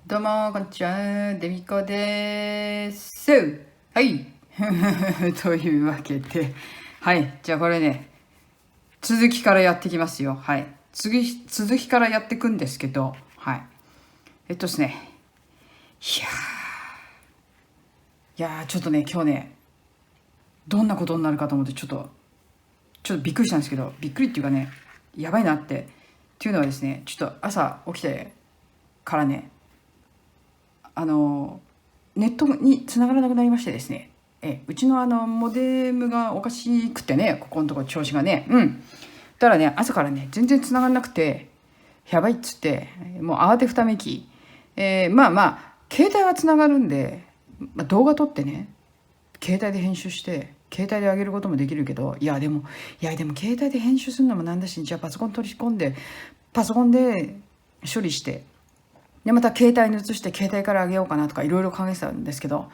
どうも、こんにちは。デミコです。はい。というわけで、はい。じゃあこれね、続きからやってきますよ。はい。続きからやっていくんですけど、はい。ですね。ちょっとね、今日ね、どんなことになるかと思って、ちょっとびっくりしたんですけど、びっくりっていうかね、やばいなって。っていうのはですね、ちょっと朝起きてからね、あの、ネットに繋がらなくなりましてですね。うちのモデムがおかしくてね、ここのところ調子がね。うん。たらね、朝からね、全然繋がらなくて、やばいっつって、もう慌てふためき。まあまあ、携帯は繋がるんで、動画撮ってね、携帯で編集して、携帯で上げることもできるけど、いやでも携帯で編集するのもなんだし、じゃあパソコン取り込んで、パソコンで処理して、で、また携帯に移して携帯から上げようかなとかいろいろ考えてたんですけど、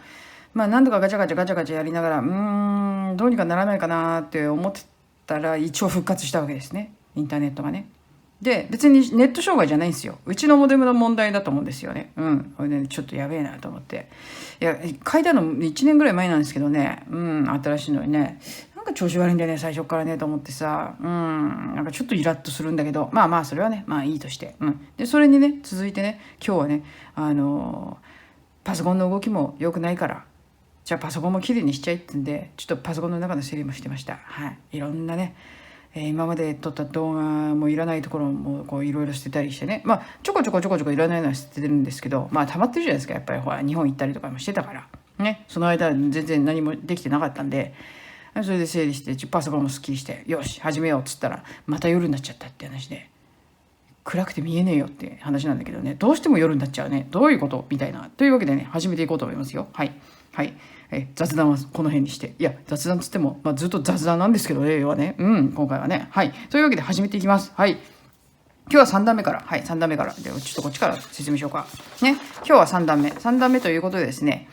まあ何度かガチャガチャやりながら、どうにかならないかなって思ってたら一応復活したわけですね。インターネットがね。で、別にネット障害じゃないんですよ。うちのモデムの問題だと思うんですよね。うん。これね、ちょっとやべえなと思って。いや、書いたの1年ぐらい前なんですけどね。うん、新しいのにね。なんか調子悪いんだよね、最初からね、と思ってさ。なんかちょっとイラッとするんだけど、まあまあ、それはね、まあいいとして。うん。で、それにね、続いてね、今日はね、パソコンの動きも良くないから、じゃあパソコンもきれいにしちゃいってんで、ちょっとパソコンの中の整理もしてました。はい。いろんなね、今まで撮った動画もいらないところもこういろいろ捨てたりしてね。まあ、ちょこちょこいらないのは捨ててるんですけど、まあ、溜まってるじゃないですか。やっぱりほら、日本行ったりとかもしてたから。ね。その間、全然何もできてなかったんで、それで整理して、パソコンもスッキリして、よし、始めようっつったら、また夜になっちゃったって話で。暗くて見えねえよって話なんだけどね、どうしても夜になっちゃうね。どういうことみたいな。というわけでね、始めていこうと思いますよ。はい。はい。雑談はこの辺にして。いや、雑談つっても、まあ、ずっと雑談なんですけど、例はね。今回はね。はい。というわけで始めていきます。はい。今日は3段目から。はい、3段目から。で、ちょっとこっちから説明しようか。ね。今日は3段目。3段目ということでですね。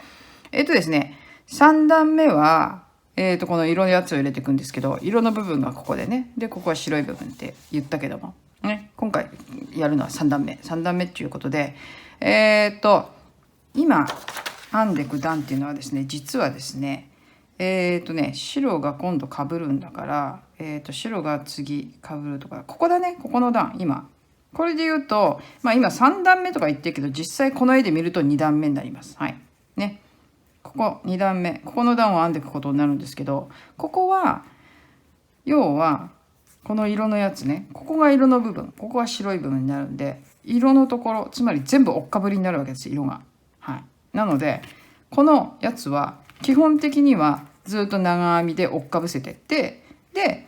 ですね、3段目は、この色のやつを入れていくんですけど、色の部分がここでね。で、ここは白い部分って言ったけども。ね。今回やるのは3段目。3段目っていうことで、今、編んでいく段っていうのはですね、実はですね、白が今度被るんだから、白が次被るとか、ここだね、ここの段、今。これで言うと、まあ今3段目とか言ってるけど、実際この絵で見ると2段目になります。はい。ね。ここ2段目。ここの段を編んでいくことになるんですけど、ここは、要は、この色のやつね、ここが色の部分、ここは白い部分になるんで、色のところ、つまり全部追っかぶりになるわけです、色が。はい。なので、このやつは、基本的にはずっと長編みで追っかぶせてって、で、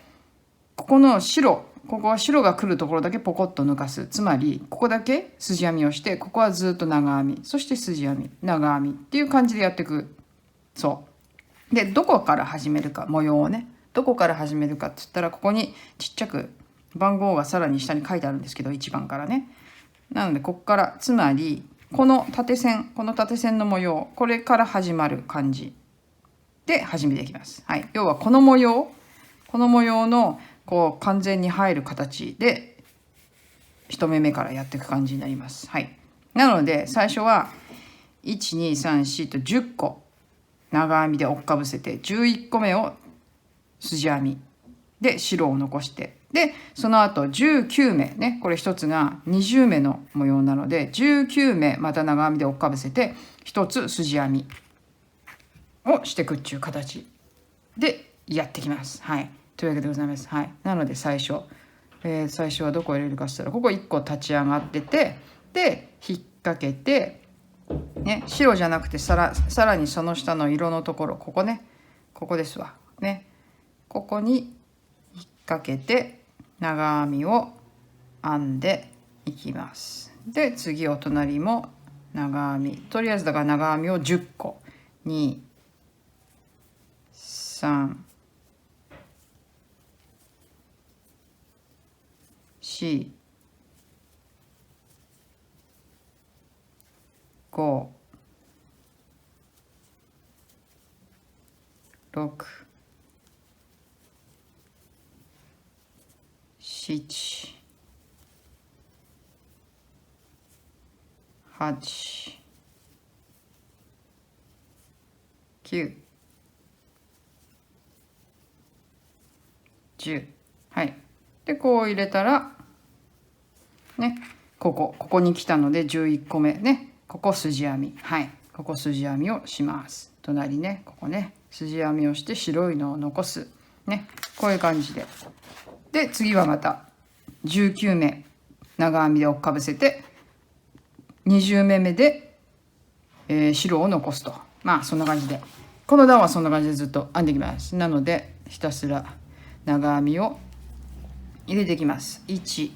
ここの白、ここは白が来るところだけポコッと抜かす。つまり、ここだけ筋編みをして、ここはずっと長編み、そして筋編み、長編みっていう感じでやっていく。そう。で、どこから始めるか、模様をね。どこから始めるかって言ったら、ここにちっちゃく番号がさらに下に書いてあるんですけど、1番からね。なので、ここから、つまり、この縦線の模様、これから始まる感じで始めていきます。はい。要は、この模様の、こう、完全に入る形で、一目目からやっていく感じになります。はい。なので、最初は、1、2、3、4と10個長編みで追っかぶせて、11個目を筋編みで白を残して、でその後19目ね、これ一つが20目の模様なので、19目また長編みで追っかぶせて一つ筋編みをしていくっていう形でやってきます。はい。というわけでございます。はい。なので最初、最初はどこを入れるかって言ったら、ここ1個立ち上がってて、で引っ掛けてね、白じゃなくてさらにその下の色のところ、ここね、ここですわね、ここに引っ掛けて長編みを編んでいきます。で次お隣も長編み、とりあえずだから長編みを10個、2、3、4、5、6、7、8、9、10。はい。で、こう入れたら、ね、ここに来たので11個目ね。ここ筋編み。はい。ここ筋編みをします。隣ね、ここね、筋編みをして白いのを残す。ね。こういう感じで。で、次はまた19目。長編みで追っかぶせて、20目目で、白を残すと。まあ、そんな感じで。この段はそんな感じでずっと編んでいきます。なので、ひたすら長編みを入れていきます。1、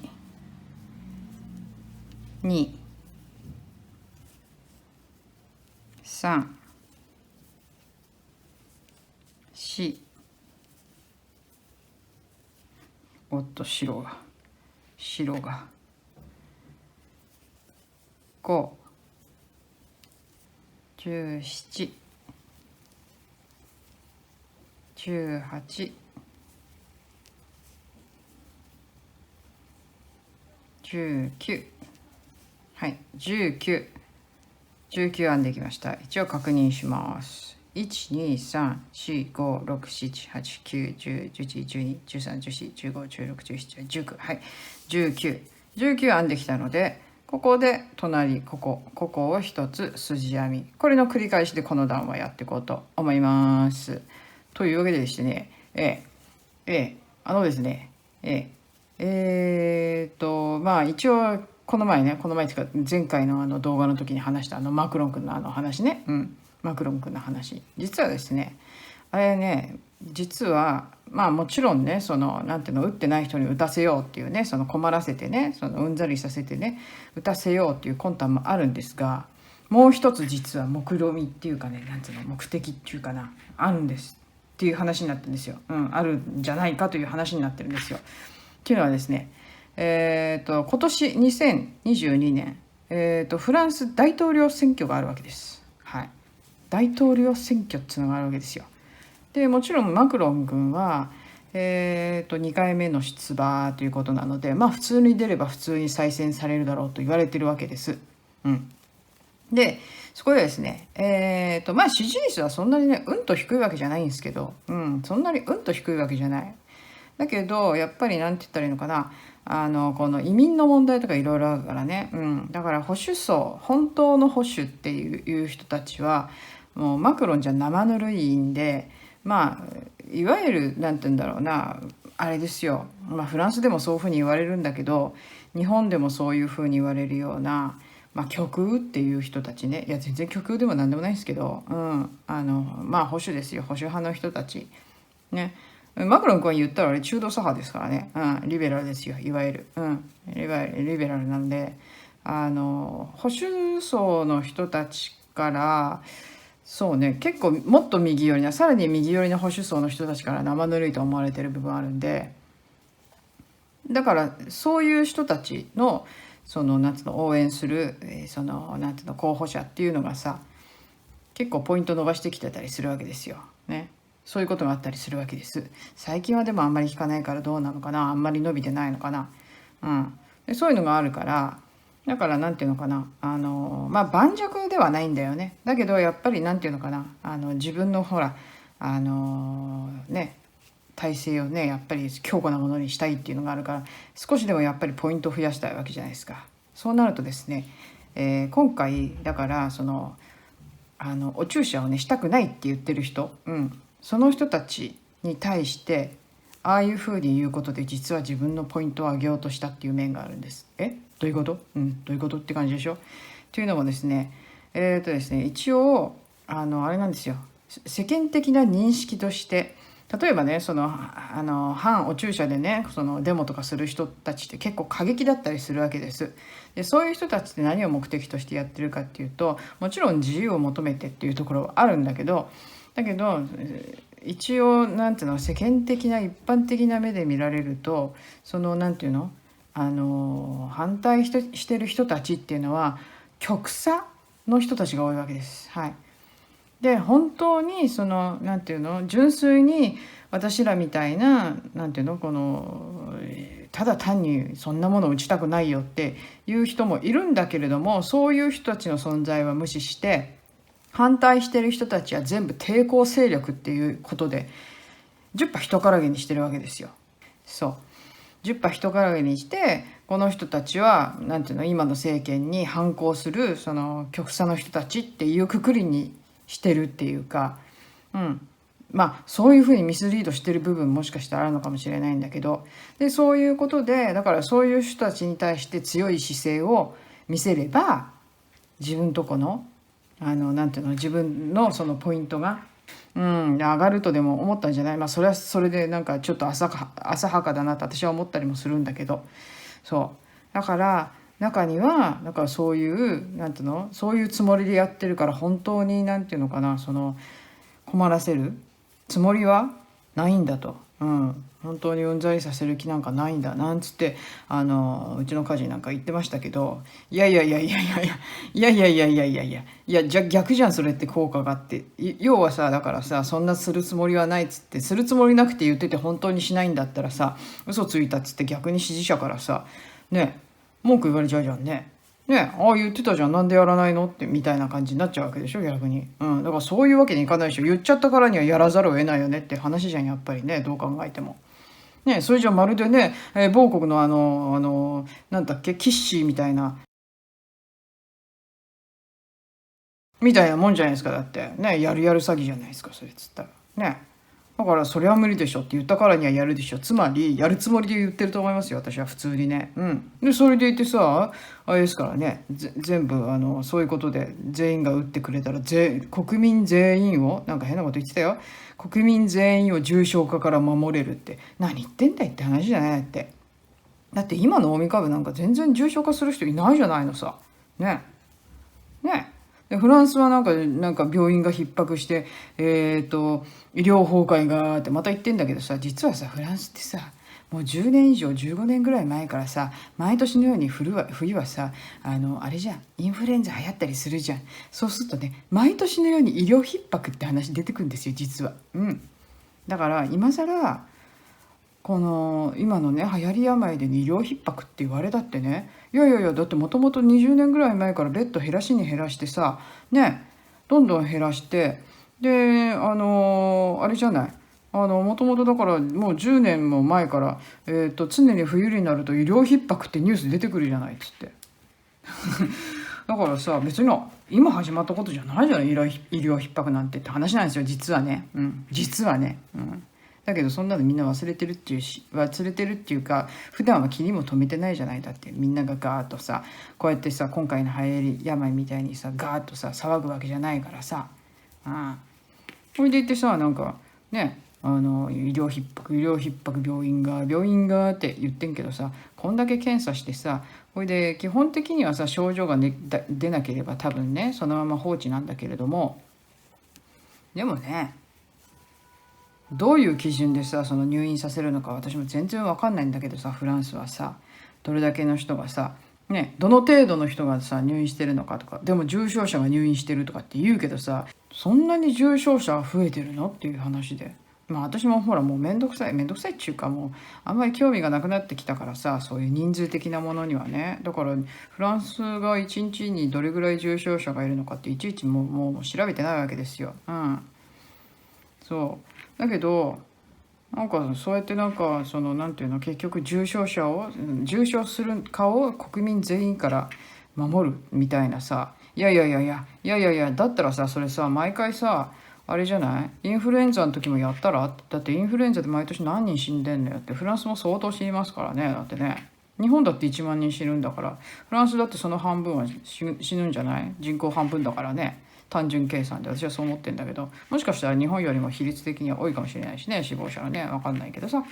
2、3、4、おっと白が5、17、18、19、はい、19編んできました。一応確認します。12345678910111213141516171819。はい、19編んできたので、ここで隣ここを一つ筋編み、これの繰り返しでこの段はやっていこうと思います。というわけでしてね、ですね、まあ一応この前っていうか前回の動画の時に話したマクロン君の話ね、マクロン君の話、実はですね、あれね、実はまあもちろんね、なんていうの、打ってない人に打たせようっていうね、困らせてね、うんざりさせてね、打たせようっていう魂胆もあるんですが、もう一つ実は目論見っていうかね、なんていうの、目的っていうかな、あるんですっていう話になってるんですよ。あるんじゃないかという話になってるんですよ。っていうのはですね、今年2022年、フランス大統領選挙があるわけです。はい。大統領選挙っていうのがあるわけですよ。で、もちろんマクロン君は、2回目の出馬ということなので、まあ普通に出れば普通に再選されるだろうと言われてるわけです。で、そこでですね、まあ支持率はそんなにね、うんと低いわけじゃないんですけど、そんなにうんと低いわけじゃない。だけど、やっぱりなんて言ったらいいのかな、この移民の問題とかいろいろあるからね、だから保守層、本当の保守っていう人たちは、もうマクロンじゃ生ぬるいんで、まあ、いわゆる、なんて言うんだろうな、あれですよ、まあフランスでもそういうふうに言われるんだけど、日本でもそういうふうに言われるような、まあ極右っていう人たちね、いや全然極右でもなんでもないんですけど、まあ保守ですよ、保守派の人たち。ね。マクロン君は言ったらあれ中道左派ですからね。リベラルですよ、いわゆる。リベラルなんで、保守層の人たちから、そうね、結構もっと右寄りな、さらに右寄りの保守層の人たちから生ぬるいと思われてる部分あるんで、だからそういう人たちの、なんつうの、応援する、なんつうの、候補者っていうのがさ、結構ポイント伸ばしてきてたりするわけですよ。ね。そういうことがあったりするわけです。最近はでもあんまり聞かないからどうなのかな、あんまり伸びてないのかな。でそういうのがあるから、だからなんていうのかな、まあ盤石ではないんだよね。だけどやっぱりなんていうのかな、自分のほら、ね、体制をね、やっぱり強固なものにしたいっていうのがあるから、少しでもやっぱりポイントを増やしたいわけじゃないですか。そうなるとですね、今回だからお注射をねしたくないって言ってる人、その人たちに対してああいうふうに言うことで実は自分のポイントを上げようとしたっていう面があるんです。どういうこと？どういうことって感じでしょ。というのもですね、一応あれなんですよ。世間的な認識として、例えばね、反お注射でね、デモとかする人たちって結構過激だったりするわけです。でそういう人たちって何を目的としてやってるかっていうと、もちろん自由を求めてっていうところはあるんだけど、一応なんていうの、世間的な一般的な目で見られると、なんていうの、反対してる人たちっていうのは極左の人たちが多いわけです。はい。で本当になんていうの、純粋に私らみたいな、なんていうの、このただ単にそんなもの打ちたくないよっていう人もいるんだけれども、そういう人たちの存在は無視して反対してる人たちは全部抵抗勢力っていうことで10羽人からげにしてるわけですよ。そう10羽人からげにして、この人たちはなんていうの、今の政権に反抗するその極左の人たちっていうくくりにしてるっていうか、まあそういうふうにミスリードしてる部分もしかしたらあるのかもしれないんだけど、でそういうことでだからそういう人たちに対して強い姿勢を見せれば、自分とこのなんていうの、自分のそのポイントが上がるとでも思ったんじゃない。まあそれはそれでなんかちょっと浅はかだなと私は思ったりもするんだけど、そうだから中にはだからそういうなんていうの、そういうつもりでやってるから本当になんていうのかな、その困らせるつもりはないんだと、本当にうんざりさせる気なんかないんだなんつってうちの家事なんか言ってましたけど、いやいやいやいやいやいやいやいやいやいやいやいやいや、じゃ逆じゃんそれって効果があって、要はさだからさ、そんなするつもりはないっつって、するつもりなくて言ってて本当にしないんだったらさ、嘘ついたっつって逆に支持者からさね文句言われちゃうじゃんね。ああ言ってたじゃん、なんでやらないのってみたいな感じになっちゃうわけでしょ逆に。だからそういうわけにいかないでしょ。言っちゃったからにはやらざるを得ないよねって話じゃんやっぱりね、どう考えても。それじゃまるでね、某国のなんだっけキッシーみたいなもんじゃないですか。だってね、やるやる詐欺じゃないですかそれっつったらね。だからそれは無理でしょって言ったからにはやるでしょ。つまりやるつもりで言ってると思いますよ私は普通にね。でそれでいてさあれですからね、全部そういうことで全員が打ってくれたら国民全員をなんか変なこと言ってたよ。国民全員を重症化から守れるって何言ってんだいって話じゃないって。だって今のオミ株なんか全然重症化する人いないじゃないのさ。ね。でフランスはなんか病院が逼迫して、医療崩壊がってまた言ってんだけどさ、実はさフランスってさもう10年以上15年ぐらい前からさ毎年のように冬はさあれじゃん、インフルエンザ流行ったりするじゃん。そうするとね毎年のように医療逼迫って話出てくるんですよ実は。だから今更この今のね流行り病で、ね、医療逼迫って言われたってね、いやいやいやだってもともと20年ぐらい前からベッド減らしてさどんどん減らして、であれじゃない、もともとだからもう10年も前から、常に冬になると医療逼迫ってニュース出てくるじゃないっつってだからさ別に今始まったことじゃないじゃない、医療逼迫なんてって話なんですよ実はね。実はね。だけどそんなのみんな忘れてるっていうか普段は気にも留めてないじゃない。だってみんながガーッとさこうやってさ今回の流行り病みたいにさガーッとさ騒ぐわけじゃないからさ。それでいてさなんかね医療逼迫病院がって言ってんけどさ、こんだけ検査してさそれで基本的にはさ症状が、出なければ多分ねそのまま放置なんだけれども、でもねどういう基準でさその入院させるのか私も全然わかんないんだけどさ、フランスはさどれだけの人がさどの程度の人がさ入院してるのかとか、でも重症者が入院してるとかって言うけどさ、そんなに重症者が増えてるのっていう話で、まあ私もほらもうめんどくさいっていうかもうあんまり興味がなくなってきたからさ、そういう人数的なものにはね。だからフランスが1日にどれぐらい重症者がいるのかっていちいちもう調べてないわけですよ。そうだけどなんかそうやってなんかそのなんていうの、結局重症するかを国民全員から守るみたいなさ、いやだったらさそれさ毎回さあれじゃない、インフルエンザの時もやったら、だってインフルエンザで毎年何人死んでんのよって。フランスも相当死にますからね。だってね日本だって1万人死ぬんだから、フランスだってその半分は死ぬんじゃない、人口半分だからね。単純計算で私はそう思ってんだけど、もしかしたら日本よりも比率的には多いかもしれないしね、死亡者はね、分かんないけどさ。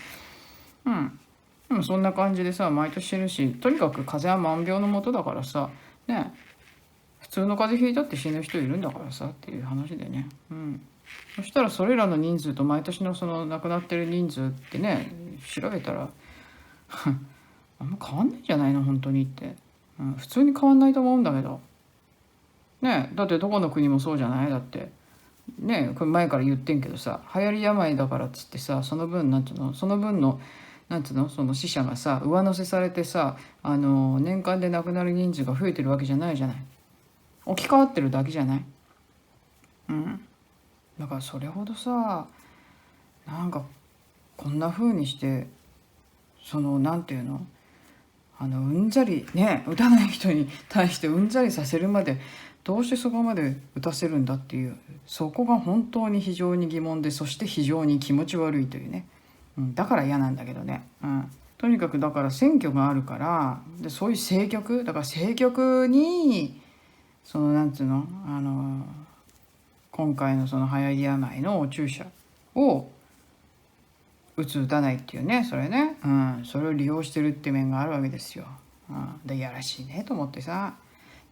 でもそんな感じでさ毎年死ぬし、とにかく風邪は万病のもとだからさ普通の風邪ひいたって死ぬ人いるんだからさっていう話でね。そしたらそれらの人数と毎年のその亡くなってる人数ってね調べたらあんま変わんないんじゃないの本当にって、普通に変わんないと思うんだけどだってどこの国もそうじゃない。だってこれ前から言ってんけどさ、流行り病だからっつってさその分なんていうの、その分のなんつうの、その死者がさ上乗せされてさ、年間で亡くなる人数が増えてるわけじゃないじゃない。置き換わってるだけじゃない。うん。だからそれほどさ、なんかこんな風にして、そのなんていうの、うんざりね、打たない人に対してうんざりさせるまでどうしてそこまで打たせるんだっていう、そこが本当に非常に疑問で、そして非常に気持ち悪いというね、だから嫌なんだけどね、とにかくだから選挙があるから、でそういう政局だから、政局にそのなんつうの、今回のその流行り病のお注射を打つ打たないっていうね、それね、それを利用してるって面があるわけですよ。でいやらしいねと思ってさ、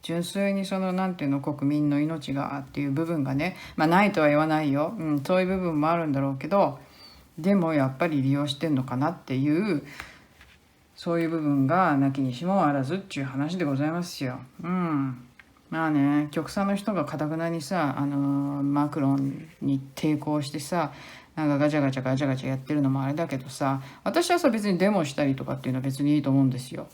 純粋にそのなんていうの、国民の命がっていう部分がね、ないとは言わないよ、そういう部分もあるんだろうけど、でもやっぱり利用してんのかなっていう、そういう部分がなきにしもあらずっていう話でございますよ。まあね、極左の人がかたくなにさ、マクロンに抵抗してさ、なんかガチャガチャガチャガチャやってるのもあれだけどさ、私はさ別にデモしたりとかっていうのは別にいいと思うんですよ。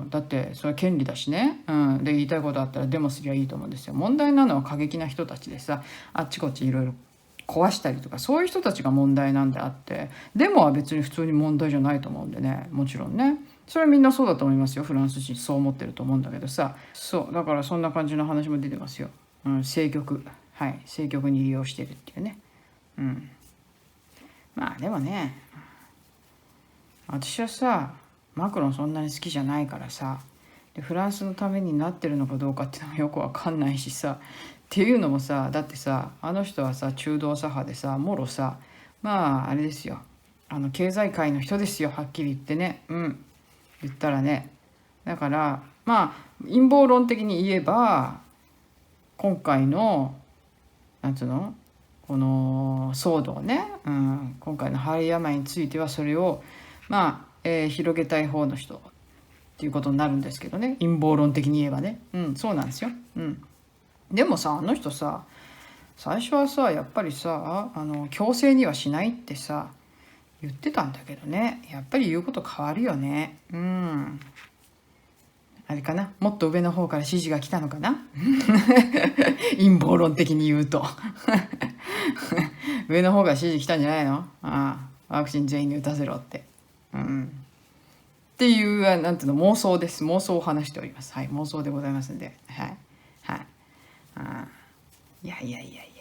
だってそれは権利だしね。で言いたいことあったらデモすりゃいいと思うんですよ。問題なのは過激な人たちでさ、あっちこっちいろいろ壊したりとか、そういう人たちが問題なんであって、デモは別に普通に問題じゃないと思うんでね、もちろんね。それはみんなそうだと思いますよ。フランス人そう思ってると思うんだけどさ、そうだからそんな感じの話も出てますよ。政局、はい、政局に利用してるっていうね。まあでもね、私はさマクロンそんなに好きじゃないからさ、でフランスのためになってるのかどうかっていうのもよくわかんないしさ、っていうのもさ、だってさあの人はさ中道左派でさ、もろさ、あれですよ、経済界の人ですよ、はっきり言ってね。言ったらね。だから陰謀論的に言えば、今回のなんつうの、この騒動ね、今回の肺病についてはそれを広げたい方の人っていうことになるんですけどね、陰謀論的に言えばね。そうなんですよ。でもさ、あの人さ最初はさやっぱりさ強制にはしないってさ言ってたんだけどね、やっぱり言うこと変わるよね。あれかな、もっと上の方から指示が来たのかな陰謀論的に言うと上の方から指示来たんじゃないの。ワクチン全員に打たせろって。っていうなんていうの、妄想です。妄想を話しております。はい、妄想でございますんで、はいはい。いやいやいやい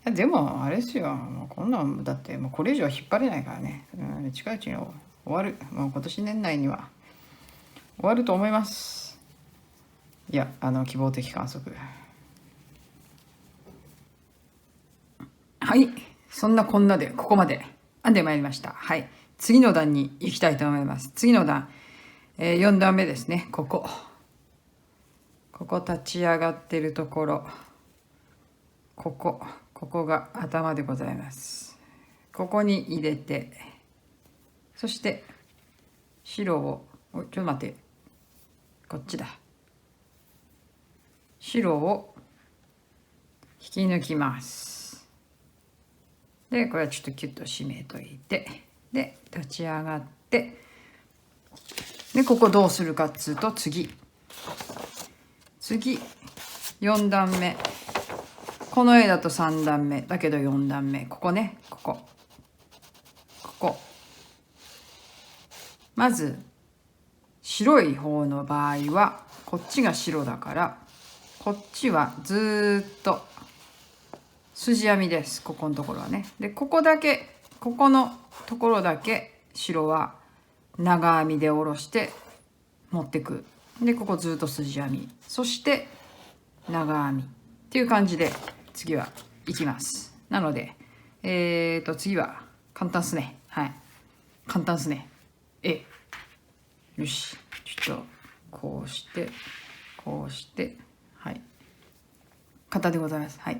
や、でもあれですよ、もうこんなんだってもうこれ以上は引っ張れないからね。近いうちに終わる、もう今年年内には終わると思います。いや、希望的観測。はい、そんなこんなでここまで編んでまいりました。はい、次の段に行きたいと思います。次の段、4段目ですね。ここ立ち上がってるところ、ここが頭でございます。ここに入れて、そして白をちょっと待って、こっちだ、白を引き抜きます。でこれはちょっとキュッと締めといて、で立ち上がって、でここどうするかっつうと、次4段目、この絵だと3段目だけど4段目、ここね、ここまず白い方の場合はこっちが白だから、こっちはずっと筋編みです。ここのところはね。でここだけ、ここのところだけ白は長編みで下ろして持ってく。でここずっと筋編み、そして長編みっていう感じで次はいきます。なので次は簡単っすね。はい、簡単っすね。よし、ちょっとこうしてこうして、はい、簡単でございます。はい。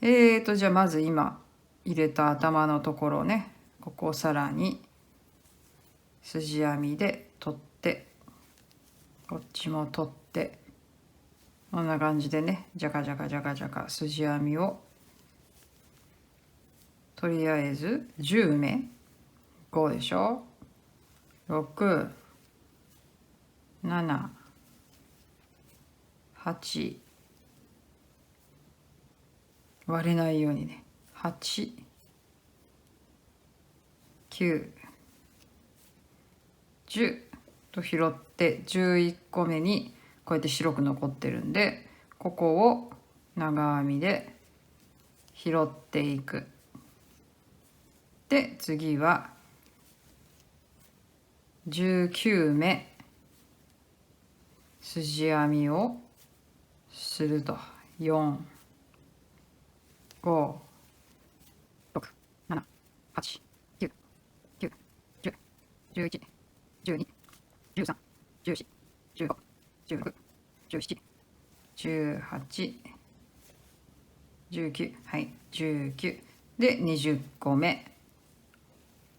じゃあまず今入れた頭のところね、ここをさらに筋編みで取って、こっちも取って、こんな感じでね、ジャカジャカジャカジャカ筋編みをとりあえず10目、こうでしょ。6、7、8、割れないようにね、8、9、10と拾って11個目にこうやって白く残ってるんで、ここを長編みで拾っていく。で次は19目筋編みをすると、4、5、6、7、8、9、9、10、11、12、13、14、15、16、17、18、19、はい、19で20個目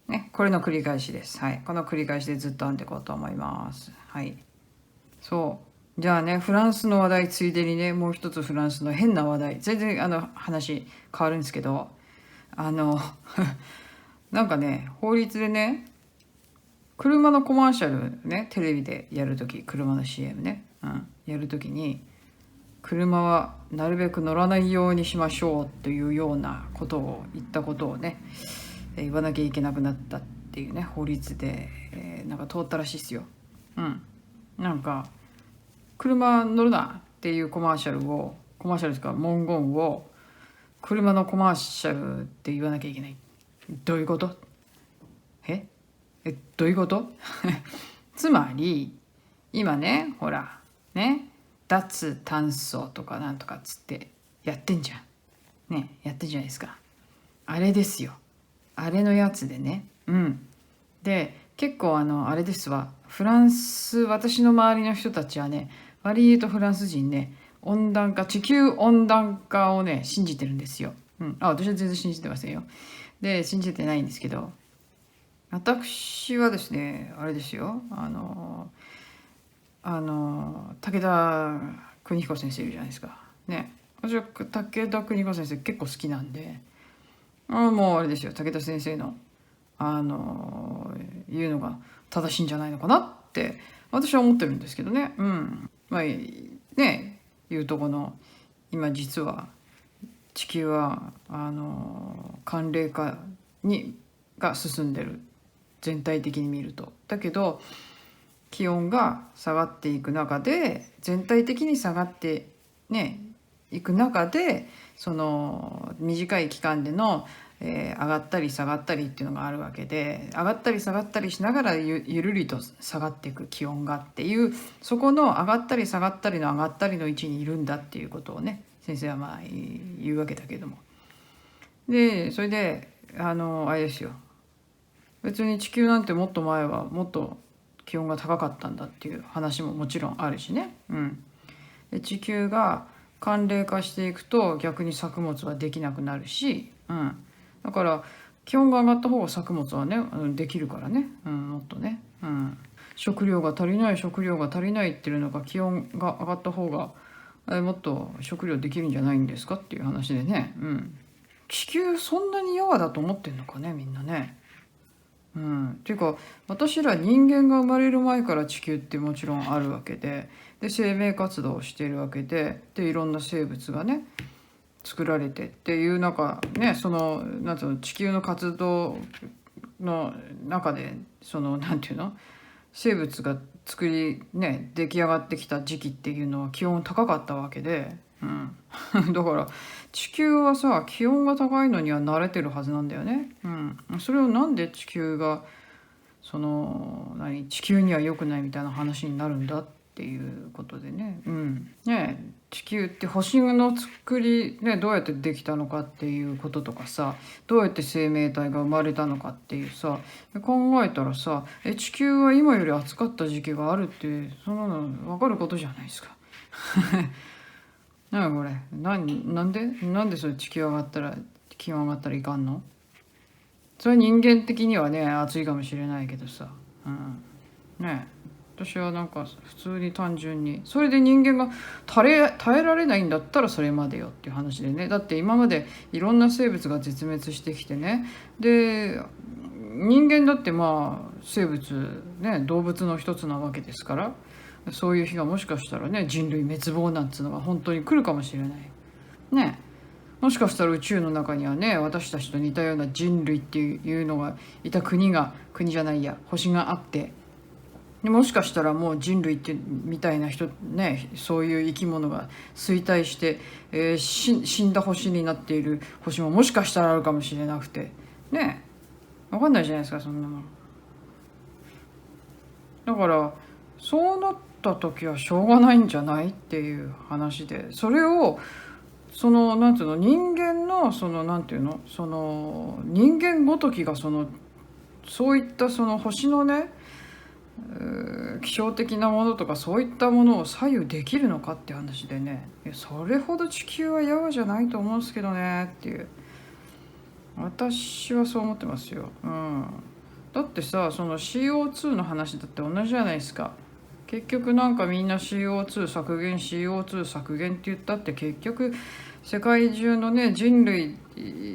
ね、これの繰り返しです。はい、この繰り返しでずっと編んでいこうと思います。はい、そうじゃあね、フランスの話題ついでにね、もう一つフランスの変な話題、全然話変わるんですけど、なんかね、法律でね、車のコマーシャルね、テレビでやるとき、車の CM ね、やるときに、車はなるべく乗らないようにしましょうというようなことを言ったことをね、言わなきゃいけなくなったっていうね、法律で、なんか通ったらしいですよ。なんか車乗るなっていうコマーシャルというか文言を車のコマーシャルって言わなきゃいけない。どういうこと？どういうことつまり今ね、ほらね、脱炭素とかなんとかっつってやってんじゃんね、やってんじゃないですか。あれですよ、あれのやつでね。で結構あれですわ、フランス、私の周りの人たちはね、割とフランス人ね、地球温暖化をね信じてるんですよ。私は全然信じてませんよ。で信じてないんですけど、私はですね、あれですよ、武田邦彦先生いるじゃないですかね。私は武田邦彦先生結構好きなんで、もうあれですよ、武田先生の言うのが正しいんじゃないのかなって私は思ってるんですけどね。まあね、いうとこの今実は地球は寒冷化が進んでる、全体的に見ると。だけど気温が下がっていく中で、全体的に下がってねいく中で、その短い期間での、上がったり下がったりっていうのがあるわけで、上がったり下がったりしながらゆるりと下がっていく気温がっていう、そこの上がったり下がったりの上がったりの位置にいるんだっていうことをね、先生はまあ言うわけだけども。でそれであれですよ、別に地球なんてもっと前はもっと気温が高かったんだっていう話ももちろんあるしね。で地球が寒冷化していくと逆に作物はできなくなるし、だから気温が上がった方が作物はねできるからね、もっとね、食料が足りないっていうのが、気温が上がった方がもっと食料できるんじゃないんですかっていう話でね。地球そんなに弱だと思ってんのかね、みんなね。っていうか、私ら人間が生まれる前から地球ってもちろんあるわけで、生命活動をしているわけで、いろんな生物がね作られてっていう中ね、そのなんていうの、地球の活動の中で、そのなんていうの、生物が出来上がってきた時期っていうのは気温高かったわけで、だから地球はさ、気温が高いのには慣れてるはずなんだよね。それをなんで地球が地球には良くないみたいな話になるんだっていうことでね。地球って星の作りね、どうやってできたのかっていうこととかさ、どうやって生命体が生まれたのかっていうさ、考えたらさ、地球は今より暑かった時期があるって、そんなの分かることじゃないですか。これなんでそれ気温上がったらいかんの？それは人間的にはね暑いかもしれないけどさ、私はなんか普通に単純に、それで人間が耐えられないんだったらそれまでよっていう話でね。だって今までいろんな生物が絶滅してきてね、で人間だってまあ生物ね、動物の一つなわけですから、そういう日がもしかしたらね、人類滅亡なんつうのが本当に来るかもしれないね。もしかしたら宇宙の中にはね、私たちと似たような人類っていうのがいた国じゃないや、星があって、でもしかしたらもう人類ってみたいな人ね、そういう生き物が衰退して、死んだ星になっている星ももしかしたらあるかもしれなくてね、分かんないじゃないですか、そんなもん。だからそうなった時はしょうがないんじゃないっていう話で、それをそのなんていうの、人間のそのなんていうの、その人間ごときがそういったその星のね、気象的なものとかそういったものを左右できるのかって話でね、いやそれほど地球はやわじゃないと思うんですけどねっていう、私はそう思ってますよ。だってさ、その CO2 の話だって同じじゃないですか。結局なんかみんな CO2 削減 CO2 削減って言ったって、結局世界中のね、人類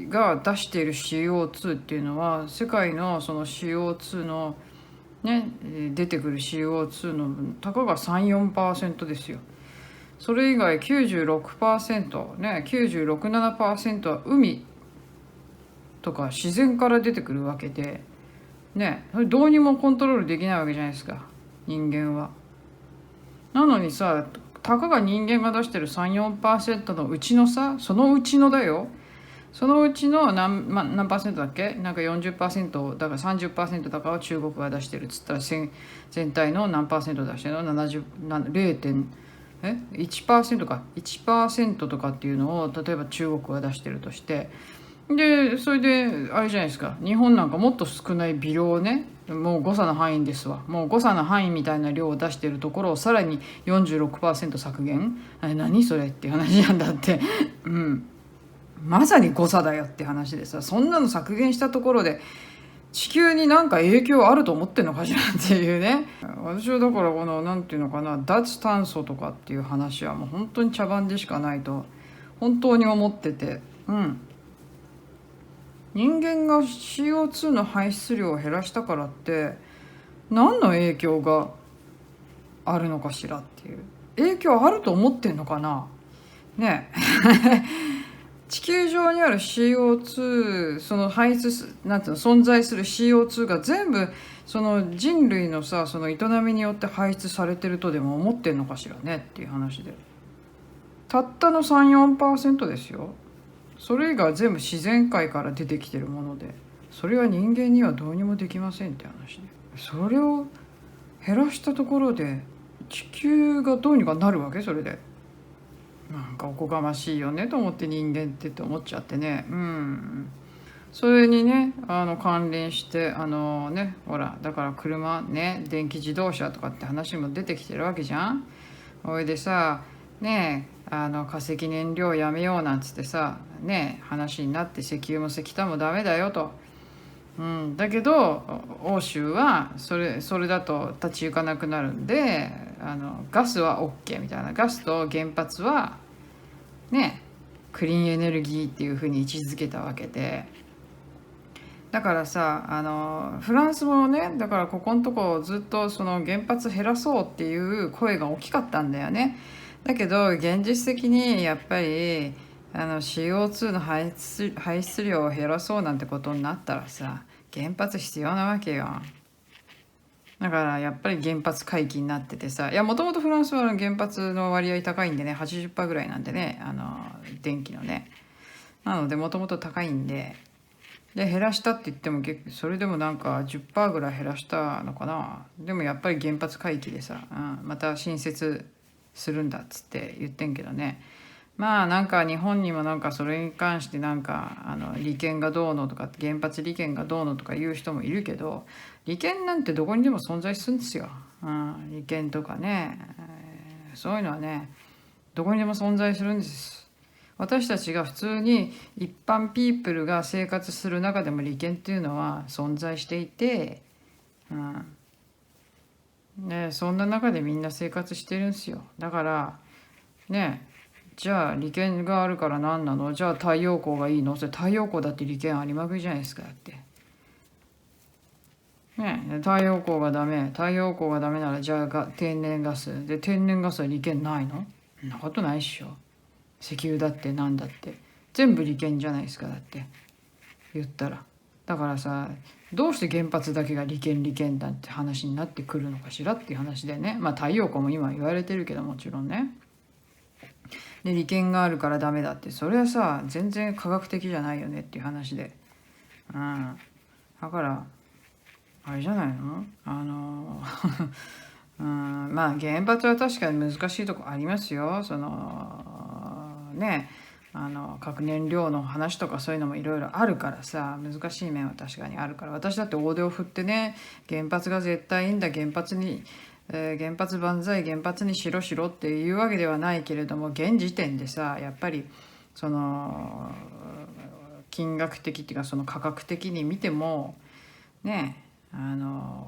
が出している CO2 っていうのは世界のその CO2 のね、出てくる CO2 のたかが 3,4% ですよ。それ以外 96%、ね、96.7% は海とか自然から出てくるわけでね、それどうにもコントロールできないわけじゃないですか、人間は。なのにさ、たかが人間が出してる 3,4% のうちのさ、そのうちのだよ、そのうちの何パーセントだっけ、なんか 40% だから、 30% だからは中国が出してるっつったら、全体の何パーセント出してるの、70 1% か、1% とかっていうのを例えば中国が出してるとして、でそれであれじゃないですか、日本なんかもっと少ない微量をね、もう誤差の範囲ですわ、もう誤差の範囲みたいな量を出してるところをさらに 46% 削減、あれ何それっていう話なんだってまさに誤差だよって話でさ、そんなの削減したところで地球になんか影響あると思ってんのかしらっていうね。私はだからこのなんていうのかな、脱炭素とかっていう話はもう本当に茶番でしかないと本当に思ってて、人間が CO2 の排出量を減らしたからって何の影響があるのかしらっていう、影響あると思ってんのかなね。地球上にある CO2、 その排出なんていうの、存在する CO2 が全部その人類のさ、その営みによって排出されてるとでも思ってんのかしらねっていう話で、たったの 3,4% ですよ。それ以外は全部自然界から出てきてるもので、それは人間にはどうにもできませんって話で、それを減らしたところで地球がどうにかなるわけ、それで。なんかおこがましいよねと思って、人間って思っちゃってね。それにね、関連してね、ほらだから車ね、電気自動車とかって話も出てきてるわけじゃん。おいでさ、ね化石燃料やめようなんつってさね、話になって、石油も石炭もダメだよと。だけど欧州はそれだと立ち行かなくなるんで、ガスは OK みたいな、ガスと原発はねクリーンエネルギーっていう風に位置づけたわけで、だからさ、フランスもね、だからここのとこずっとその原発減らそうっていう声が大きかったんだよね。だけど現実的にやっぱりCO2 の排出量を減らそうなんてことになったらさ、原発必要なわけよ。だからやっぱり原発回帰になっててさ、いやもともとフランスは原発の割合高いんでね、 80% ぐらいなんでね、電気のね、なのでもともと高いんで、減らしたって言ってもそれでもなんか 10% ぐらい減らしたのかな。でもやっぱり原発回帰でさ、また新設するんだっつって言ってんけどね、まあなんか日本にもなんかそれに関してなんか利権がどうのとか、原発利権がどうのとか言う人もいるけど、利権なんてどこにでも存在するんですよ。利権とかね、そういうのはねどこにでも存在するんです。私たちが普通に一般ピープルが生活する中でも利権っていうのは存在していて、そんな中でみんな生活してるんですよ。だからね、じゃあ利権があるから何なの、じゃあ太陽光がいいの、それ太陽光だって利権ありまくりじゃないですか。だってね、太陽光がダメ、太陽光がダメならじゃあ天然ガスで、天然ガスは利権ないの？そんなことないっしょ。石油だってなんだって全部利権じゃないですか、だって言ったら。だからさ、どうして原発だけが利権だって話になってくるのかしらっていう話でね。まあ太陽光も今言われてるけど、もちろんね。で利権があるからダメだって、それはさ全然科学的じゃないよねっていう話で、だからあれじゃないの、まあ原発は確かに難しいとこありますよ。そのね、核燃料の話とかそういうのもいろいろあるからさ、難しい面は確かにあるから。私だって大手を振ってね、原発が絶対いいんだ、原発に、原発万歳、原発にしろっていうわけではないけれども、現時点でさやっぱりその金額的っていうか、その価格的に見てもね、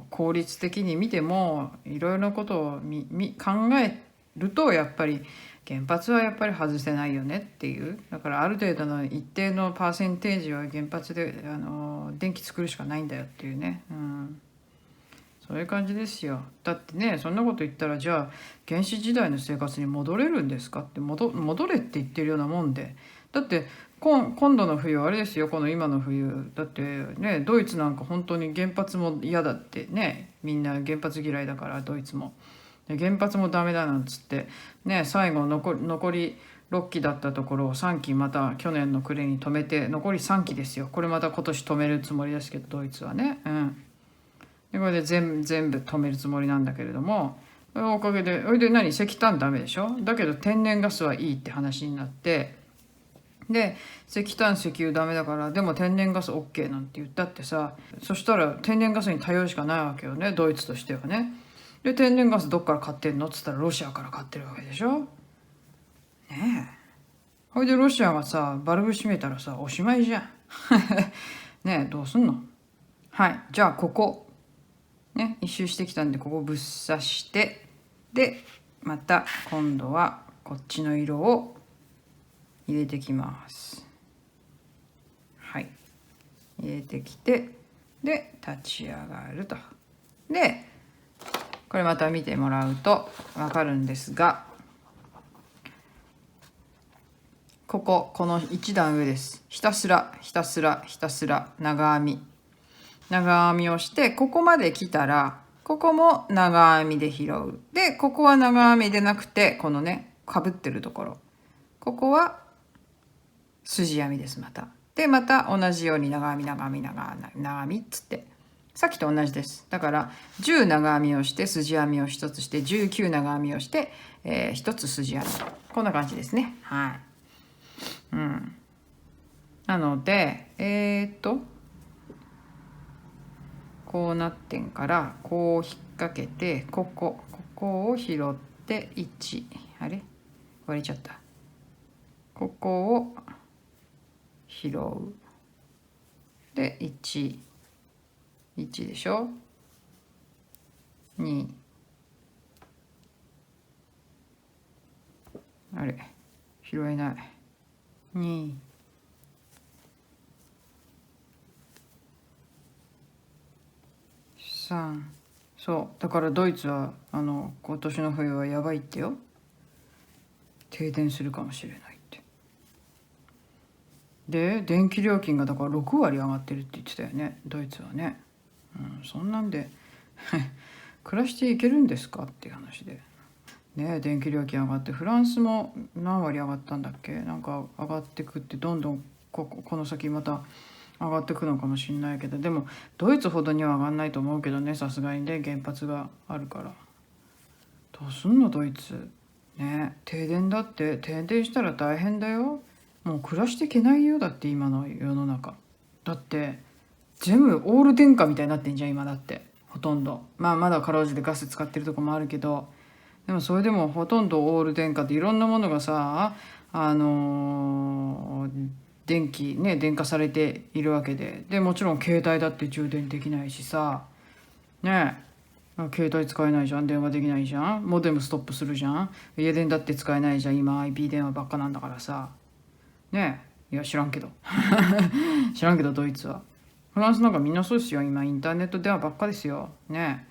効率的に見てもいろいろなことを考えると、やっぱり原発はやっぱり外せないよねっていう。だからある程度の一定のパーセンテージは原発で電気作るしかないんだよっていうね、そういう感じですよ。だってね、そんなこと言ったらじゃあ原始時代の生活に戻れるんですかって、戻れって言ってるようなもんで。だって今度の冬あれですよ、この今の冬だってね、ドイツなんか本当に原発も嫌だってね、みんな原発嫌いだから、ドイツも。で原発もダメだなんつってね、最後残り6期だったところを3期また去年の暮れに止めて、残り3期ですよ。これまた今年止めるつもりですけど、ドイツはね。でこれで全部止めるつもりなんだけれども、おかげで、それで何、石炭ダメでしょ、だけど天然ガスはいいって話になって、で石炭石油ダメだから、でも天然ガス OK なんて言ったってさ、そしたら天然ガスに頼るしかないわけよね、ドイツとしてはね。で天然ガスどっから買ってんのっつったら、ロシアから買ってるわけでしょ。ねえ、ほいでロシアがさバルブ閉めたらさおしまいじゃんねえ、どうすんの。はい、じゃあここね、一周してきたんでここぶっ刺して、でまた今度はこっちの色を入れてきます。はい、入れてきて、で立ち上がると。でこれまた見てもらうと分かるんですが、この一段上です。ひたすら長編みをして、ここまで来たらここも長編みで拾う。でここは長編みでなくて、このねかぶってるところ、ここは筋編みです。またでまた同じように長編みっつって、さっきと同じです。だから10長編みをして筋編みを1つして、19長編みをして、1つ筋編み、こんな感じですね。はい、なのでこうなってんから、こう引っ掛けて、ここを拾って1、あれ割れちゃった。ここを拾う。で1でしょ。2、あれ拾えない。2、3、そうだからドイツは今年の冬はやばいってよ。停電するかもしれないって。で電気料金がだから6割上がってるって言ってたよね、ドイツはね。そんなんで暮らしていけるんですかっていう話でね。電気料金上がって、フランスも何割上がったんだっけ、なんか上がってくって、どんどんこの先また上がってくのかもしれないけど、でもドイツほどには上がんないと思うけどね、さすがにね、原発があるから。どうすんのドイツね。停電だって、停電したら大変だよ。もう暮らしていけないよ。だって今の世の中だって全部オール電化みたいになってんじゃん今。だってほとんど、まだかろうじてガス使ってるとこもあるけど、でもそれでもほとんどオール電化で、いろんなものがさ電気ね電化されているわけで、もちろん携帯だって充電できないしさね。携帯使えないじゃん、電話できないじゃん、モデムストップするじゃん、家電だって使えないじゃん、今 IP 電話ばっかなんだからさね。いや知らんけど知らんけどドイツはフランスなんかみんなそうですよ。今インターネット電話ばっかですよね。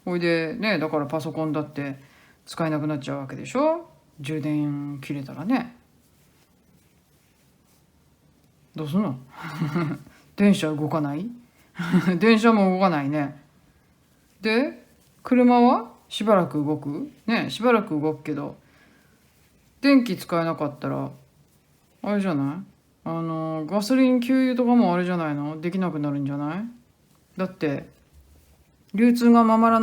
ほいでね、だからパソコンだって使えなくなっちゃうわけでしょ。充電切れたらね。どうすんの？電車動かない？電車も動かないね。で車はしばらく動くね。しばらく動くけど電気使えなかったらあれじゃない？ガソリン給油とかもあれじゃないの？できなくなるんじゃない？だって流通がままな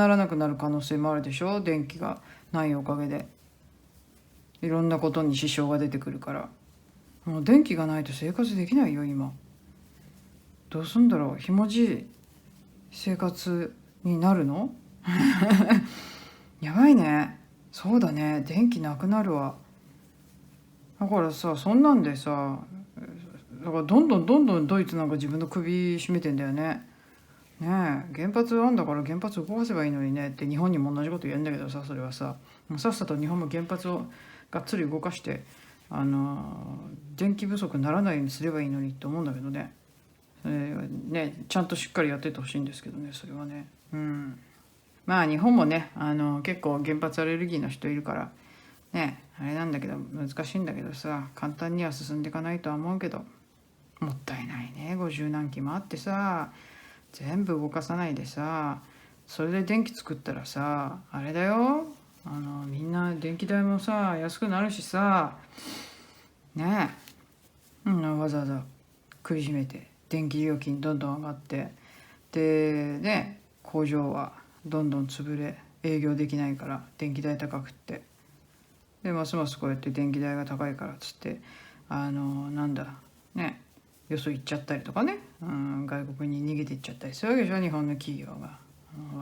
らなくなる可能性もあるでしょ。電気がないおかげでいろんなことに支障が出てくるから。もう電気がないと生活できないよ今。どうすんだろう。ひもじい生活になるの？やばいね。そうだね、電気なくなるわ。だからさ、そんなんでさ、だからどんどんどんどんドイツなんか自分の首絞めてんだよね。ねえ、原発あんだから原発動かせばいいのにねって日本にも同じこと言うんだけどさ、それはさ、さっさと日本も原発をがっつり動かして電気不足にならないようにすればいいのにって思うんだけどね。ね、ちゃんとしっかりやってってほしいんですけどね、それはね。まあ日本もね、結構原発アレルギーの人いるからね、あれなんだけど難しいんだけどさ、簡単には進んでいかないとは思うけど、もったいないね。50何基もあってさ、全部動かさないでさ、それで電気作ったらさ、あれだよ、みんな電気代もさ安くなるしさねえ、わざわざ首絞めて電気料金どんどん上がって、でね、工場はどんどん潰れ営業できないから電気代高くって、でますますこうやって電気代が高いからっつってなんだね、よそ行っちゃったりとかね、外国に逃げていっちゃったりするわけでしょ、日本の企業が。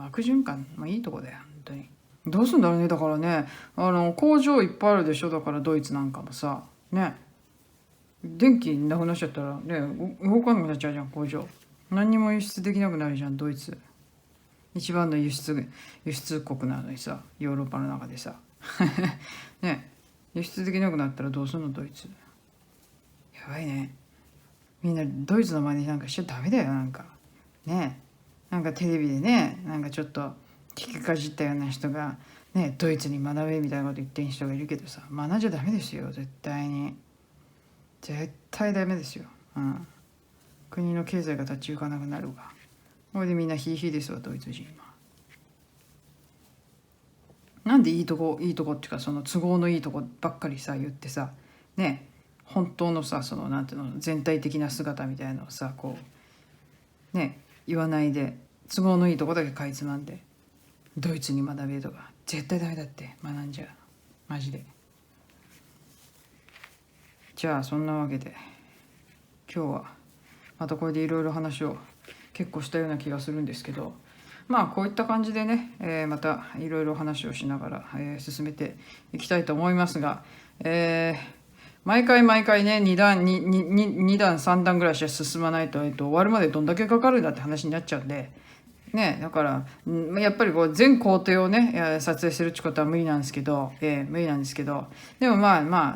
悪循環、いいとこだよ本当に。どうすんだろうね。だからね、工場いっぱいあるでしょ。だからドイツなんかもさね、電気なくなっちゃったらね、動かなくなっちゃうじゃん工場。何にも輸出できなくなるじゃんドイツ。一番の輸出国なのにさ、ヨーロッパの中でさね、輸出できなくなったらどうすんのドイツ。やばいね。みんなドイツの真似なんかしちゃダメだよ。なんかね、なんかテレビでね、なんかちょっと聞きかじったような人がね、ドイツに学べみたいなこと言ってる人がいるけどさ、学んじゃダメですよ。絶対に絶対ダメですよ。国の経済が立ち行かなくなるわ。これでみんなヒーヒーですわドイツ人は。なんでいいとこっていうか、その都合のいいとこばっかりさ言ってさね、本当のさ、そのなんていうの、全体的な姿みたいのをさこうね言わないで、都合のいいとこだけかいつまんでドイツに学べとか絶対ダメだって。学んじゃうマジで。じゃあそんなわけで今日はまたこれでいろいろ話を結構したような気がするんですけど、こういった感じでね、またいろいろ話をしながら、進めていきたいと思いますが、毎回ね2段3段ぐらいしか進まないと、終わるまでどんだけかかるんだって話になっちゃうんでね。だからやっぱりこう全工程をね撮影するってことは無理なんですけど、無理なんですけど、でも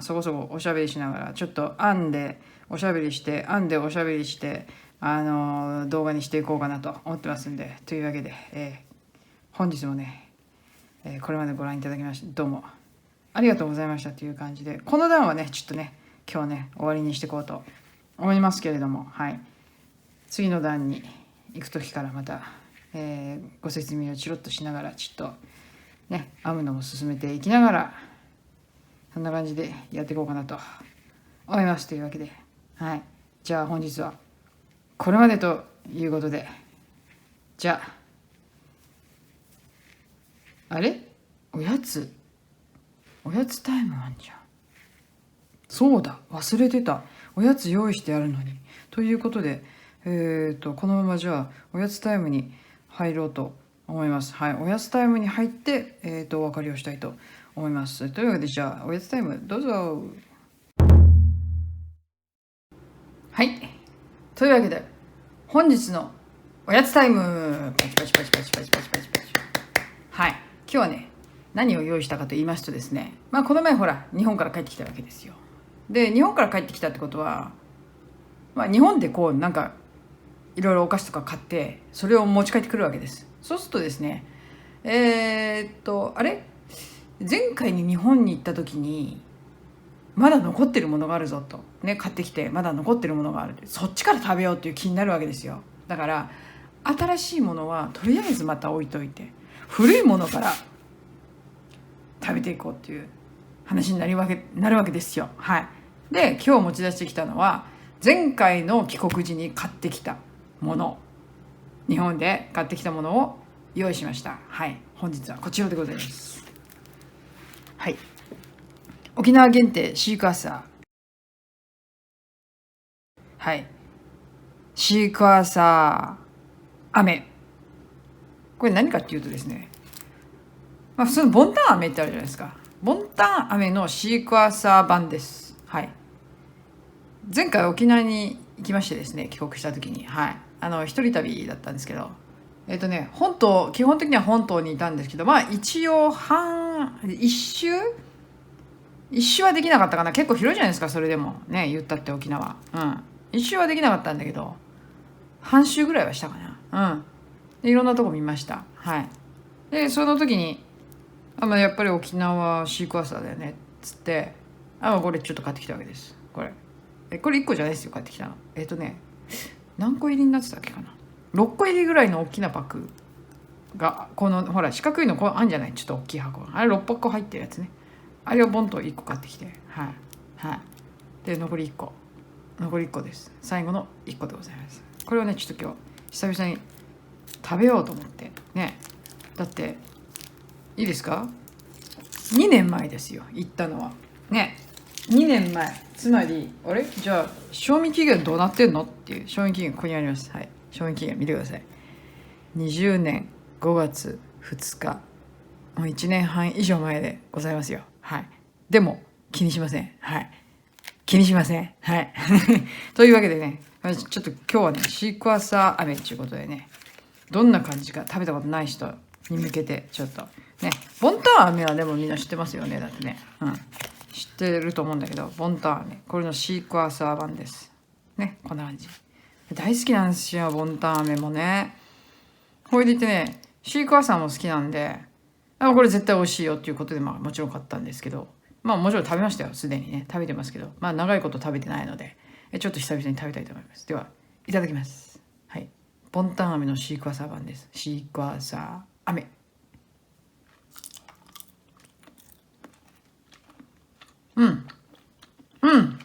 そこそこおしゃべりしながらちょっと編んでおしゃべりして動画にしていこうかなと思ってますんで、というわけで、本日もね、これまでご覧いただきましてどうもありがとうございましたという感じで、この段はねちょっとね今日ね終わりにしていこうと思いますけれども、次の段に行く時からまた、ご説明をチロッとしながらちょっとね編むのも進めていきながら、そんな感じでやっていこうかなと思います。というわけで、じゃあ本日はこれまでということで、じゃあれおやつタイムあんじゃん。そうだ忘れてた、おやつ用意してあるのに。ということでこのままじゃあおやつタイムに入ろうと思います。おやつタイムに入ってお別れをしたいと思います。というわけでじゃあおやつタイムどうぞ。というわけで本日のおやつタイム、パチパチパチパチパチパチパチパチ。今日はね何を用意したかと言いますとですね、この前ほら日本から帰ってきたわけですよ。で日本から帰ってきたってことは、日本でこうなんかいろいろお菓子とか買ってそれを持ち帰ってくるわけです。そうするとですね、あれ前回に日本に行った時にまだ残ってるものがあるぞとね、買ってきてまだ残ってるものがある、そっちから食べようっていう気になるわけですよ。だから新しいものはとりあえずまた置いといて古いものから食べていこうっていう話になるわけですよ。はい。で今日持ち出してきたのは前回の帰国時に買ってきたもの、日本で買ってきたものを用意しました。はい。本日はこちらでございます。はい。沖縄限定シークワーサー。はい。シークワーサー飴。これ何かっていうとですね、普通のボンタン飴ってあるじゃないですか。ボンタン飴のシークワーサー版です。はい。前回沖縄に行きましてですね、帰国した時に、はい。一人旅だったんですけど、本島、基本的には本島にいたんですけど、一応一周はできなかったかな。結構広いじゃないですか、それでも。ね、言ったって沖縄。うん。一周はできなかったんだけど、半周ぐらいはしたかな。うん。でいろんなとこ見ました。はい。で、その時に、やっぱり沖縄シークワーサーだよね、っつって、これちょっと買ってきたわけです。これ1個じゃないですよ、買ってきたの。何個入りになってたっけかな。6個入りぐらいの大きなパックが、この、ほら、四角いのこうあんじゃない、ちょっと大きい箱。あれ6箱入ってるやつね。あれをボンと1個買ってきて、はい。はい。で、残り1個です。最後の1個でございます。これをね、ちょっと今日、久々に食べようと思って。ね。だって、いいですか？ 2 年前ですよ、行ったのは。ね。2年前。つまり、あれじゃあ、賞味期限どうなってんのっていう、賞味期限ここにあります。はい。賞味期限見てください。20年5月2日。もう1年半以上前でございますよ。はい。でも、気にしません。はい。気にしません。はい。というわけでね、ちょっと今日はね、シークワーサー飴っていうことでね、どんな感じか食べたことない人に向けて、ちょっと、ね、ボンタン飴はでもみんな知ってますよね、だってね。うん。知ってると思うんだけど、ボンタン飴。これのシークワーサー版です。ね、こんな感じ。大好きなんですよ、ボンタン飴もね。ほいでいてね、シークワーサーも好きなんで、これ絶対美味しいよっていうことで、もちろん買ったんですけど、もちろん食べましたよ、すでにね。食べてますけど、長いこと食べてないので、ちょっと久々に食べたいと思います。では、いただきます。はい。ボンタン飴のシークワーサー版です。シークワーサー飴。うん。うん。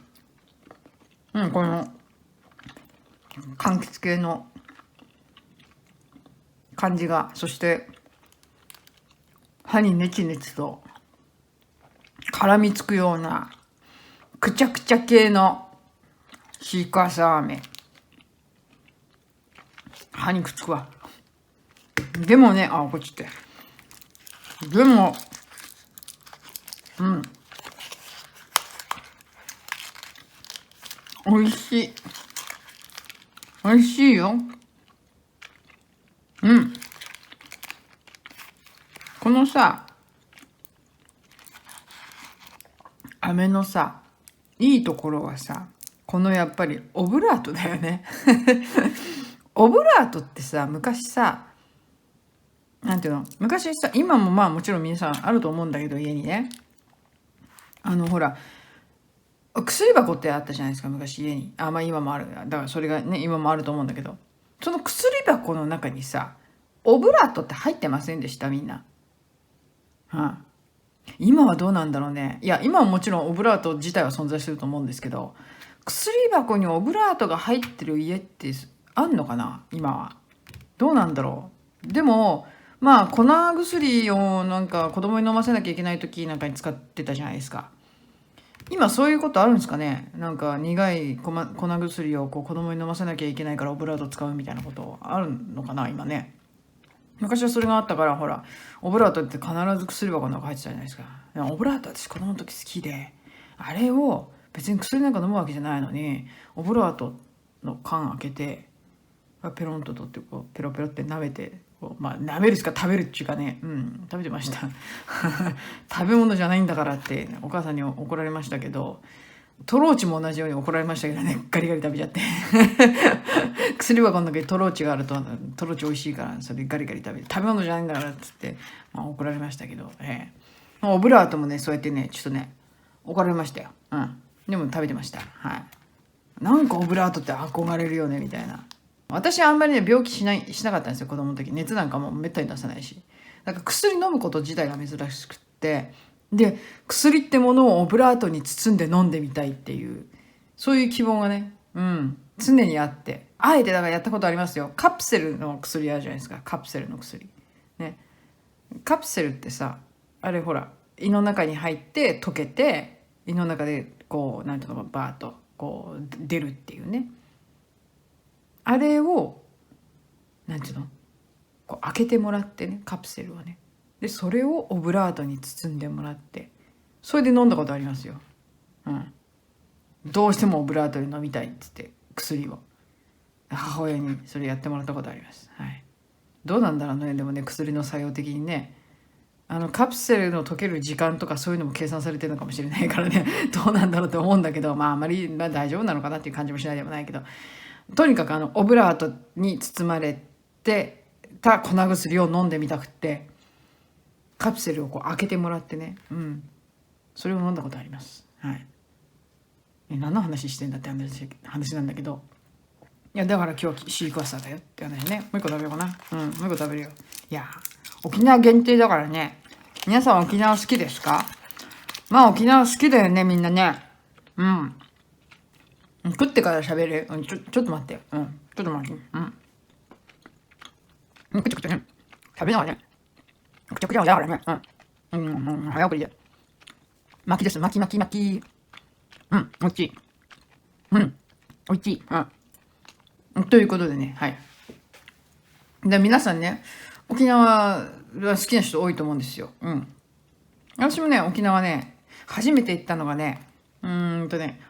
うん、この、柑橘系の感じが、そして、歯にネチネチと絡みつくような、くちゃくちゃ系のシークワーサー飴。歯にくっつくわ。でもね、こっちって。でも、うん。美味しい。美味しいよ。うん。このさ、飴のさ、いいところはさ、このやっぱりオブラートだよね。オブラートってさ、昔さ、なんていうの、昔さ、今ももちろん皆さんあると思うんだけど、家にね。ほら、薬箱ってあったじゃないですか、昔家に。今もある。だからそれがね、今もあると思うんだけど、その薬箱の中にさ、オブラートって入ってませんでした、みんな。今はどうなんだろうね。いや、今はもちろんオブラート自体は存在すると思うんですけど、薬箱にオブラートが入ってる家ってあんのかな、今は。どうなんだろう。でも、粉薬をなんか子供に飲ませなきゃいけない時なんかに使ってたじゃないですか。今そういうことあるんですかね。なんか苦い粉薬をこう子供に飲ませなきゃいけないからオブラート使うみたいなことあるのかな、今ね。昔はそれがあったから、ほら、オブラートって必ず薬箱の中入ってたじゃないですか。オブラート私子供の時好きで、あれを別に薬なんか飲むわけじゃないのに、オブラートの缶開けて、ペロンと取ってこうペロペロって舐めて、舐めるしか食べるっていうかね、食べてました。食べ物じゃないんだからってお母さんに怒られましたけど、トローチも同じように怒られましたけどね、ガリガリ食べちゃって薬箱の中にトローチがあると、トローチ美味しいからそれガリガリ食べて、食べ物じゃないんだからっつって、怒られましたけど、オブラートもねそうやってねちょっとね怒られましたよ。でも食べてました。なんかオブラートって憧れるよねみたいな。私はあんまりね病気しなかったんですよ、子供の時。熱なんかもめったに出さないし、だから薬飲むこと自体が珍しくって、で薬ってものをオブラートに包んで飲んでみたいっていう、そういう希望がね、常にあって、あえてだからやったことありますよ。カプセルの薬あるじゃないですか、カプセルの薬ね。カプセルってさ、あれほら胃の中に入って溶けて、胃の中でこうなんていうのかバーッとこう出るっていうね、あれをなんていうの、こう開けてもらってね、カプセルをね、でそれをオブラートに包んでもらって、それで飲んだことありますよ。どうしてもオブラートで飲みたいっつって薬を母親にそれやってもらったことあります。どうなんだろうね、でもね薬の作用的にね、カプセルの溶ける時間とかそういうのも計算されてるのかもしれないからねどうなんだろうと思うんだけど、あんまり、大丈夫なのかなっていう感じもしないでもないけど、とにかくオブラートに包まれてた粉薬を飲んでみたくって、カプセルをこう開けてもらってね、それを飲んだことあります。何の話してんだって話なんだけど、いやだから今日シークワーサーだよって話ね。もう一個食べようかな。もう一個食べるよ。いや沖縄限定だからね。皆さん沖縄好きですか？沖縄好きだよねみんなね。食ってから喋る。ちょっと待って。ちょっと待って。くちゃくちゃね。食べながらね。くちゃくちゃだからね。早送りで。巻きです。巻き。おいしい。おいしい。ということでね、で皆さんね、沖縄は好きな人多いと思うんですよ。私もね、沖縄ね、初めて行ったのがね、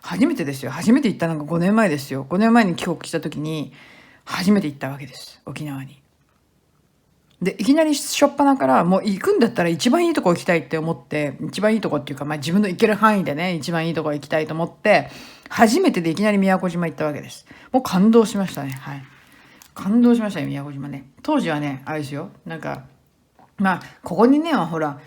初めてですよ。初めて行ったのが5年前ですよ。5年前に帰国した時に初めて行ったわけです、沖縄に。でいきなり初っ端からもう行くんだったら一番いいとこ行きたいって思って、一番いいとこっていうか、自分の行ける範囲でね一番いいとこ行きたいと思って、初めてでいきなり宮古島行ったわけです。もう感動しましたね。感動しましたよ、宮古島ね。当時はねあれですよ、なんかここにねほら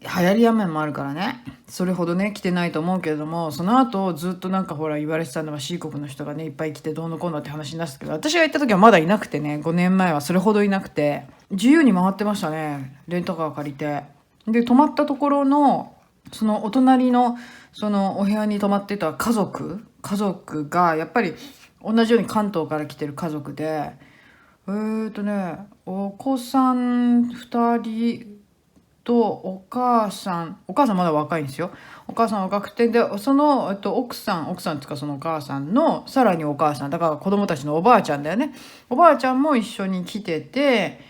流行り雨もあるからね、それほどね来てないと思うけれども、その後ずっとなんかほら言われてたのは C 国の人がねいっぱい来てどうのこうのって話になったけど、私が行った時はまだいなくてね、5年前はそれほどいなくて、自由に回ってましたね、レンタカー借りて。で泊まったところのそのお隣のそのお部屋に泊まってた家族がやっぱり同じように関東から来てる家族で、お子さん2人とお母さんまだ若いんですよ。お母さん若くて、でその、奥さんっていうかそのお母さんのさらにお母さんだから子供たちのおばあちゃんだよね。おばあちゃんも一緒に来てて、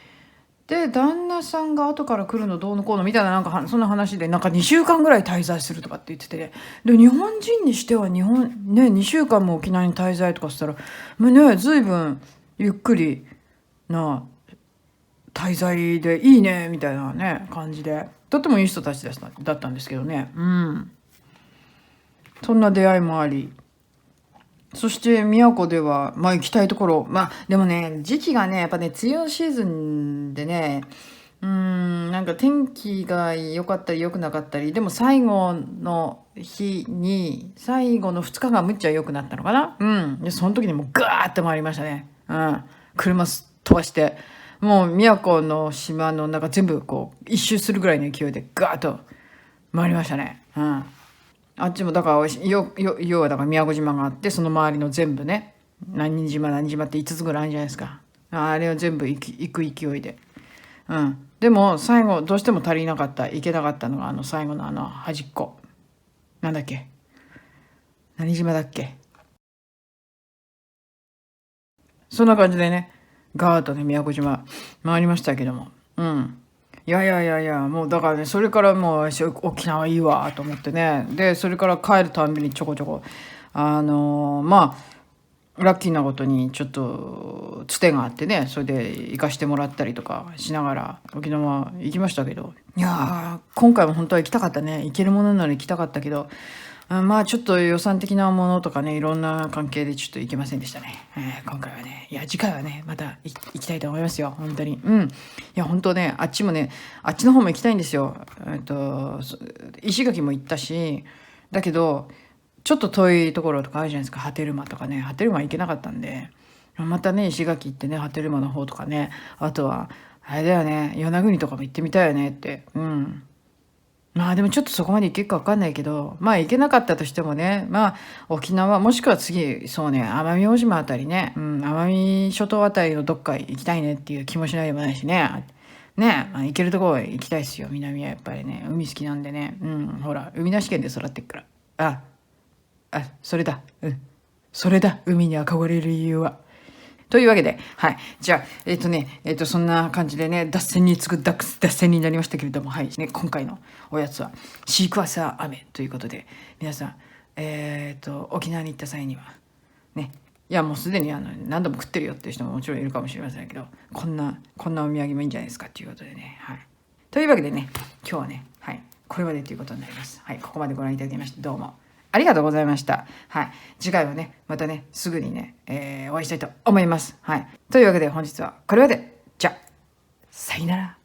で旦那さんが後から来るのどうのこうのみたいな、なんかそんな話で、なんか2週間ぐらい滞在するとかって言ってて、で日本人にしては2週間も沖縄に滞在とかしたら随分ゆっくりな滞在でいいねみたいなね感じで、とってもいい人たちだったんですけどね。そんな出会いもあり、そして宮古では行きたいところ、でもね時期がねやっぱね梅雨シーズンでね、なんか天気が良かったり良くなかったり、でも最後の2日がむっちゃ良くなったのかな。でその時にもうガーッと回りましたね。車飛ばして、もう宮古の島の中全部こう一周するぐらいの勢いでガーッと回りましたね。あっちもだから要はだから宮古島があって、その周りの全部ね、何島って5つぐらいあるじゃないですか。あれを全部行く勢いで。でも最後どうしても足りなかった、行けなかったのが最後の端っこ、なんだっけ、何島だっけ。そんな感じでねガーッとね宮古島回りましたけども、いやもうだからね、それからもう沖縄いいわと思ってね、でそれから帰るたんびにちょこちょこラッキーなことにちょっとつてがあってね、それで行かしてもらったりとかしながら沖縄行きましたけど、いや今回も本当は行きたかったね、行けるものなら行きたかったけど、まあちょっと予算的なものとかね、いろんな関係でちょっと行けませんでしたね。今回はね、いや次回はね、また行きたいと思いますよ、本当に。いや本当ね、あっちもね、あっちの方も行きたいんですよ。石垣も行ったし、だけど、ちょっと遠いところとかあるじゃないですか、波照間とかね。波照間行けなかったんで、またね、石垣行ってね、波照間の方とかね、あとは、あれだよね、与那国とかも行ってみたいよねって。まあでもちょっとそこまで行けるか分かんないけど、まあ行けなかったとしてもね、まあ沖縄、もしくは次、そうね、奄美大島あたりね、奄美諸島あたりのどっか行きたいねっていう気もしないでもないしね。ね、行けるところ行きたいですよ、南はやっぱりね。海好きなんでね。ほら、海なし県で育ってっから。それだ。それだ、海に憧れる理由は。というわけで、はい。じゃあ、そんな感じでね、脱線になりましたけれども、はい。ね、今回のおやつは、シークワーサー飴ということで、皆さん、沖縄に行った際には、ね、いや、もうすでに何度も食ってるよっていう人ももちろんいるかもしれませんけど、こんなお土産もいいんじゃないですかっていうことでね、はい。というわけでね、今日はね、はい。これまでということになります。はい。ここまでご覧いただきまして、どうも。ありがとうございました。はい。次回はね、またね、すぐにね、お会いしたいと思います。はい。というわけで本日はこれまで。じゃあ、さよなら。